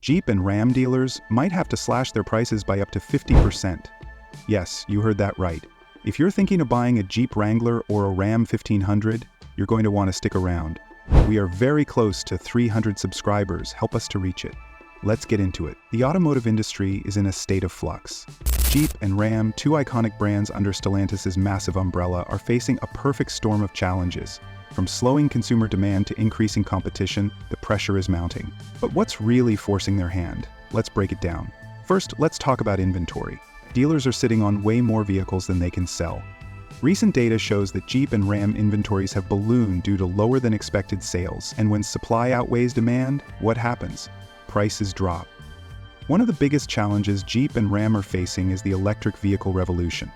Jeep and Ram dealers might have to slash their prices by up to 50%. Yes, you heard that right. If you're thinking of buying a Jeep Wrangler or a Ram 1500, you're going to want to stick around. We are very close to 300 subscribers. Help us to reach it. Let's get into it. The automotive industry is in a state of flux. Jeep and Ram, two iconic brands under Stellantis' massive umbrella, are facing a perfect storm of challenges. From slowing consumer demand to increasing competition, the pressure is mounting. But what's really forcing their hand? Let's break it down. First, let's talk about inventory. Dealers are sitting on way more vehicles than they can sell. Recent data shows that Jeep and Ram inventories have ballooned due to lower than expected sales. And when supply outweighs demand, what happens? Prices drop. One of the biggest challenges Jeep and Ram are facing is the electric vehicle revolution.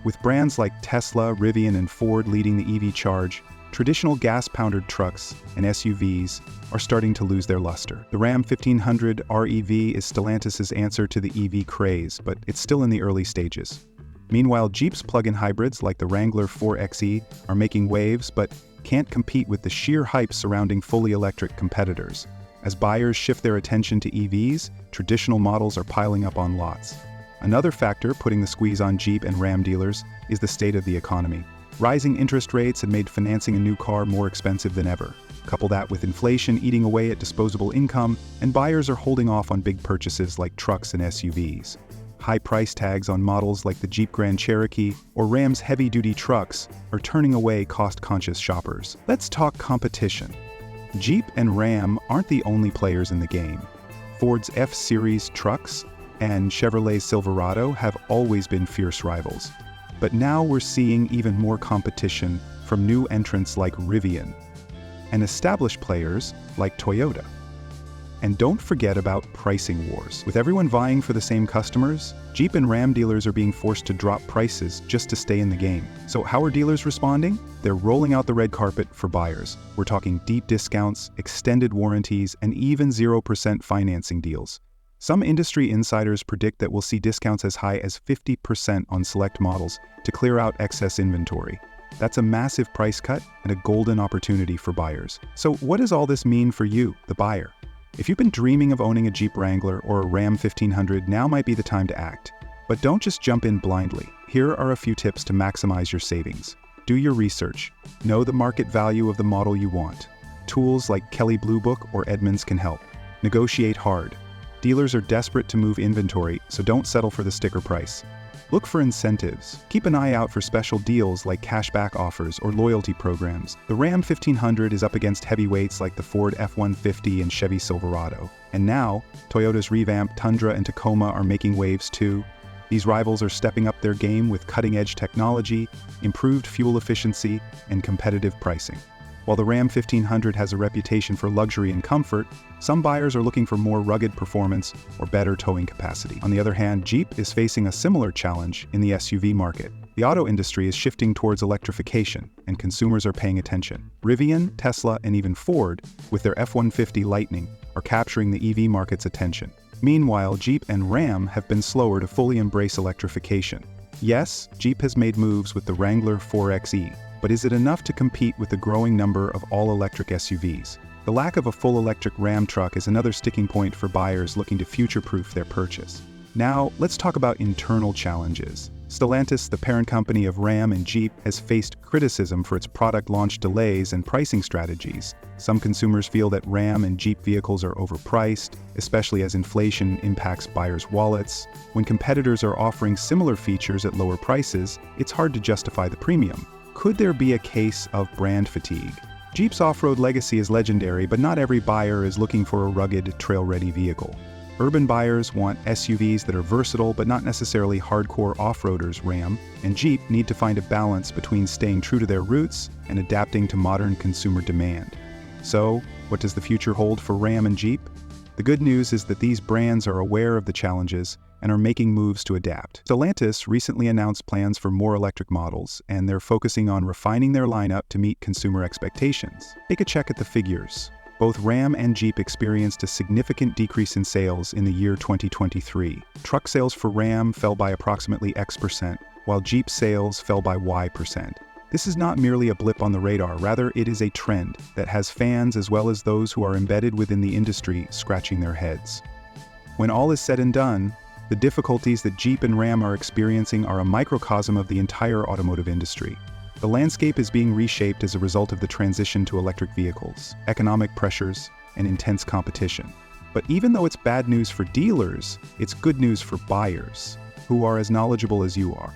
With brands like Tesla, Rivian, and Ford leading the EV charge, traditional gas-powered trucks and SUVs are starting to lose their luster. The Ram 1500 REV is Stellantis' answer to the EV craze, but it's still in the early stages. Meanwhile, Jeep's plug-in hybrids like the Wrangler 4xe are making waves but can't compete with the sheer hype surrounding fully electric competitors. As buyers shift their attention to EVs, traditional models are piling up on lots. Another factor putting the squeeze on Jeep and Ram dealers is the state of the economy. Rising interest rates have made financing a new car more expensive than ever. Couple that with inflation eating away at disposable income, and buyers are holding off on big purchases like trucks and SUVs. High price tags on models like the Jeep Grand Cherokee or Ram's heavy-duty trucks are turning away cost-conscious shoppers. Let's talk competition. Jeep and Ram aren't the only players in the game. Ford's F-Series trucks and Chevrolet's Silverado have always been fierce rivals. But now we're seeing even more competition from new entrants like Rivian and established players like Toyota. And don't forget about pricing wars. With everyone vying for the same customers, Jeep and Ram dealers are being forced to drop prices just to stay in the game. So how are dealers responding? They're rolling out the red carpet for buyers. We're talking deep discounts, extended warranties, and even 0% financing deals. Some industry insiders predict that we'll see discounts as high as 50% on select models to clear out excess inventory. That's a massive price cut and a golden opportunity for buyers. So what does all this mean for you, the buyer? If you've been dreaming of owning a Jeep Wrangler or a Ram 1500, now might be the time to act. But don't just jump in blindly. Here are a few tips to maximize your savings. Do your research. Know the market value of the model you want. Tools like Kelley Blue Book or Edmunds can help. Negotiate hard. Dealers are desperate to move inventory, so don't settle for the sticker price. Look for incentives. Keep an eye out for special deals like cashback offers or loyalty programs. The Ram 1500 is up against heavyweights like the Ford F-150 and Chevy Silverado. And now, Toyota's revamped Tundra and Tacoma are making waves too. These rivals are stepping up their game with cutting-edge technology, improved fuel efficiency, and competitive pricing. While the Ram 1500 has a reputation for luxury and comfort, some buyers are looking for more rugged performance or better towing capacity. On the other hand, Jeep is facing a similar challenge in the SUV market. The auto industry is shifting towards electrification, and consumers are paying attention. Rivian, Tesla, and even Ford, with their F-150 Lightning, are capturing the EV market's attention. Meanwhile, Jeep and Ram have been slower to fully embrace electrification. Yes, Jeep has made moves with the Wrangler 4xe, but is it enough to compete with the growing number of all-electric SUVs? The lack of a full electric Ram truck is another sticking point for buyers looking to future-proof their purchase. Now, let's talk about internal challenges. Stellantis, the parent company of Ram and Jeep, has faced criticism for its product launch delays and pricing strategies. Some consumers feel that Ram and Jeep vehicles are overpriced, especially as inflation impacts buyers' wallets. When competitors are offering similar features at lower prices, it's hard to justify the premium. Could there be a case of brand fatigue? Jeep's off-road legacy is legendary, but not every buyer is looking for a rugged, trail-ready vehicle. Urban buyers want SUVs that are versatile but not necessarily hardcore off-roaders. Ram and Jeep need to find a balance between staying true to their roots and adapting to modern consumer demand. So, what does the future hold for Ram and Jeep? The good news is that these brands are aware of the challenges and are making moves to adapt. Stellantis recently announced plans for more electric models, and they're focusing on refining their lineup to meet consumer expectations. Take a check at the figures. Both Ram and Jeep experienced a significant decrease in sales in the year 2023. Truck sales for Ram fell by approximately X%, while Jeep sales fell by Y%. This is not merely a blip on the radar, rather it is a trend that has fans as well as those who are embedded within the industry scratching their heads. When all is said and done, the difficulties that Jeep and Ram are experiencing are a microcosm of the entire automotive industry. The landscape is being reshaped as a result of the transition to electric vehicles, economic pressures, and intense competition. But even though it's bad news for dealers, it's good news for buyers, who are as knowledgeable as you are.